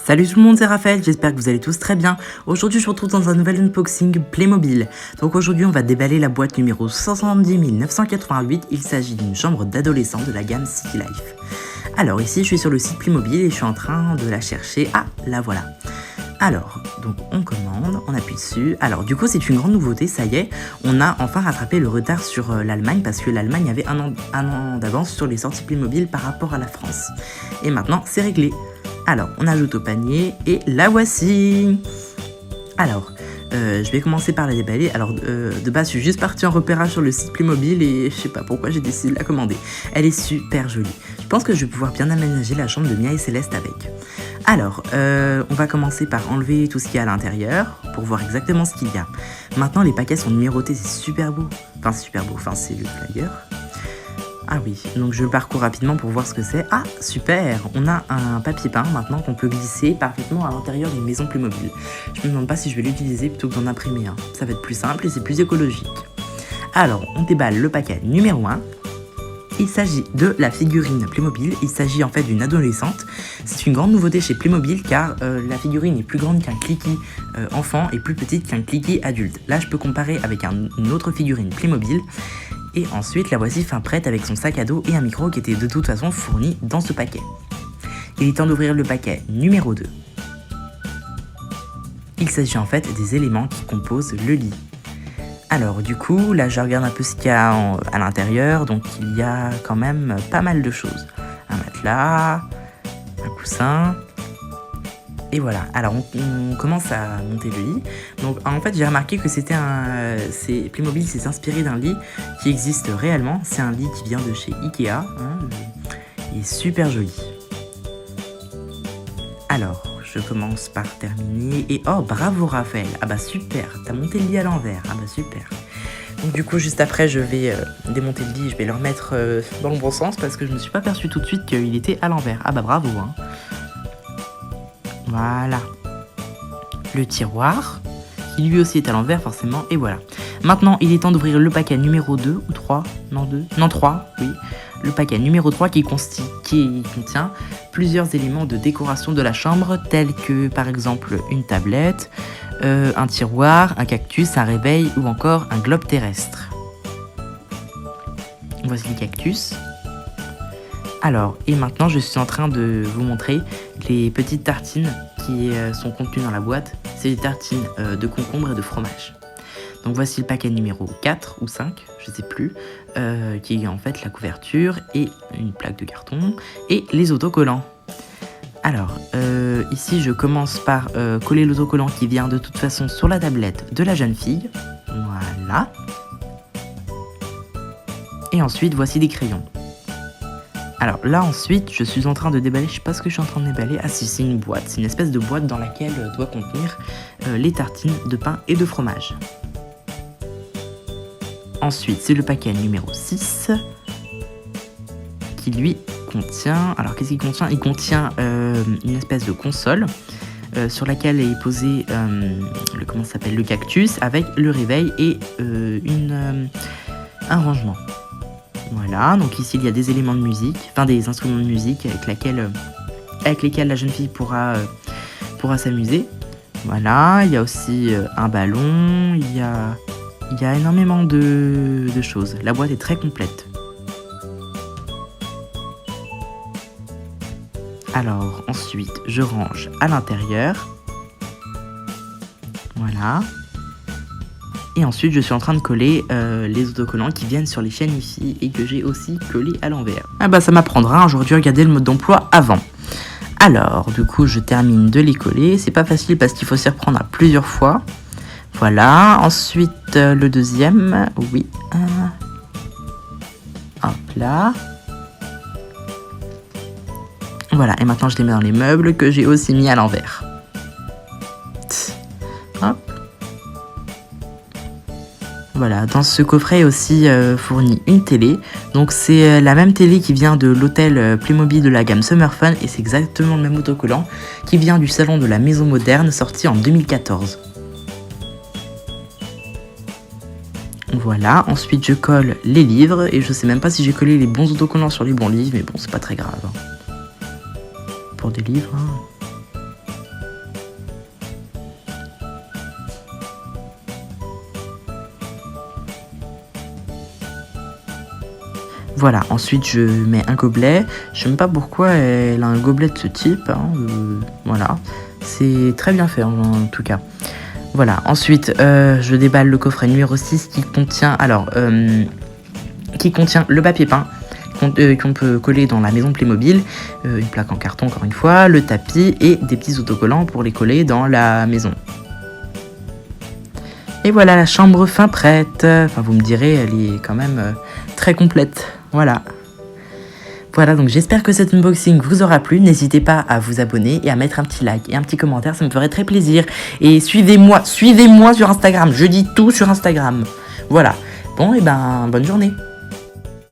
Salut tout le monde, c'est Raphaël, j'espère que vous allez tous très bien. Aujourd'hui je vous retrouve dans un nouvel unboxing Playmobil. Donc aujourd'hui on va déballer la boîte numéro 70 988, il s'agit d'une chambre d'adolescent de la gamme City Life. Alors ici je suis sur le site Playmobil et je suis en train de la chercher, ah la voilà. Alors, donc on commande, on appuie dessus. Alors du coup c'est une grande nouveauté, ça y est, on a enfin rattrapé le retard sur l'Allemagne parce que l'Allemagne avait un an d'avance sur les sorties Playmobil par rapport à la France. Et maintenant c'est réglé. Alors, on ajoute au panier et la voici. Alors, je vais commencer par la déballer. Alors, de base, je suis juste partie en repérage sur le site Playmobil et je sais pas pourquoi j'ai décidé de la commander. Elle est super jolie. Je pense que je vais pouvoir bien aménager la chambre de Mia et Céleste avec. Alors, on va commencer par enlever tout ce qu'il y a à l'intérieur pour voir exactement ce qu'il y a. Maintenant, les paquets sont numérotés, c'est super beau. Enfin, c'est super beau. Enfin, c'est le flyer. Ah oui, donc je le parcours rapidement pour voir ce que c'est. Ah, super! On a un papier peint maintenant qu'on peut glisser parfaitement à l'intérieur d'une maison Playmobil. Je me demande pas si je vais l'utiliser plutôt que d'en imprimer un. Ça va être plus simple et c'est plus écologique. Alors, on déballe le paquet numéro 1. Il s'agit de la figurine Playmobil. Il s'agit en fait d'une adolescente. C'est une grande nouveauté chez Playmobil car la figurine est plus grande qu'un cliquis enfant et plus petite qu'un cliquis adulte. Là, je peux comparer avec une autre figurine Playmobil. Et ensuite, la voici fin prête avec son sac à dos et un micro qui était de toute façon fourni dans ce paquet. Il est temps d'ouvrir le paquet numéro 2. Il s'agit en fait des éléments qui composent le lit. Alors du coup, là je regarde un peu ce qu'il y a à l'intérieur, donc il y a quand même pas mal de choses. Un matelas, un coussin... Et voilà, alors on commence à monter le lit. Donc en fait j'ai remarqué que Playmobil s'est inspiré d'un lit qui existe réellement. C'est un lit qui vient de chez Ikea. Il est super joli. Alors je commence par terminer. Et oh bravo Raphaël. Ah bah super, t'as monté le lit à l'envers. Ah bah super. Donc du coup juste après je vais démonter le lit. Je vais le remettre dans le bon sens parce que je me suis pas aperçu tout de suite qu'il était à l'envers. Ah bah bravo hein. Voilà, le tiroir, qui lui aussi est à l'envers forcément, et voilà. Maintenant, il est temps d'ouvrir le paquet numéro 2 ou 3, non 3, oui. Le paquet numéro 3 qui contient plusieurs éléments de décoration de la chambre, tels que par exemple une tablette, un tiroir, un cactus, un réveil ou encore un globe terrestre. Voici le cactus. Alors, et maintenant je suis en train de vous montrer les petites tartines qui sont contenues dans la boîte. C'est des tartines de concombre et de fromage. Donc voici le paquet numéro 4 ou 5, je sais plus, qui est en fait la couverture et une plaque de carton et les autocollants. Alors, ici je commence par coller l'autocollant qui vient de toute façon sur la tablette de la jeune fille. Voilà. Et ensuite voici des crayons. Alors là ensuite je suis en train de déballer, je sais pas ce que je suis en train de déballer, ah si c'est une boîte, c'est une espèce de boîte dans laquelle doit contenir les tartines de pain et de fromage. Ensuite c'est le paquet numéro 6 qui lui contient, alors qu'est-ce qu'il contient? Il contient une espèce de console sur laquelle est posé le cactus avec le réveil et un rangement. Voilà, donc ici il y a des éléments de musique, enfin des instruments de musique avec lesquels la jeune fille pourra s'amuser. Voilà, il y a aussi un ballon, il y a énormément de choses. La boîte est très complète. Alors ensuite je range à l'intérieur. Voilà. Et ensuite, je suis en train de coller les autocollants qui viennent sur les chaînes ici et que j'ai aussi collé à l'envers. Ah bah ça m'apprendra, j'aurais dû regarder le mode d'emploi avant. Alors, du coup, je termine de les coller. C'est pas facile parce qu'il faut s'y reprendre à plusieurs fois. Voilà, ensuite le deuxième, oui. Hop là. Voilà, et maintenant je les mets dans les meubles que j'ai aussi mis à l'envers. Hop. Voilà, dans ce coffret est aussi fourni une télé. Donc c'est la même télé qui vient de l'hôtel Playmobil de la gamme Summer Fun et c'est exactement le même autocollant qui vient du salon de la maison moderne sorti en 2014. Voilà, ensuite je colle les livres et je sais même pas si j'ai collé les bons autocollants sur les bons livres mais bon c'est pas très grave. Pour des livres. Voilà, ensuite je mets un gobelet. Je sais même pas pourquoi elle a un gobelet de ce type. Hein, voilà, c'est très bien fait en tout cas. Voilà, ensuite je déballe le coffret numéro 6 qui contient, le papier peint qu'on peut coller dans la maison Playmobil, une plaque en carton encore une fois, le tapis et des petits autocollants pour les coller dans la maison. Et voilà la chambre fin prête. Enfin vous me direz, elle est quand même très complète. Voilà. Voilà, donc j'espère que cet unboxing vous aura plu. N'hésitez pas à vous abonner et à mettre un petit like et un petit commentaire, ça me ferait très plaisir. Et suivez-moi sur Instagram, je dis tout sur Instagram. Voilà. Bon, et ben, bonne journée.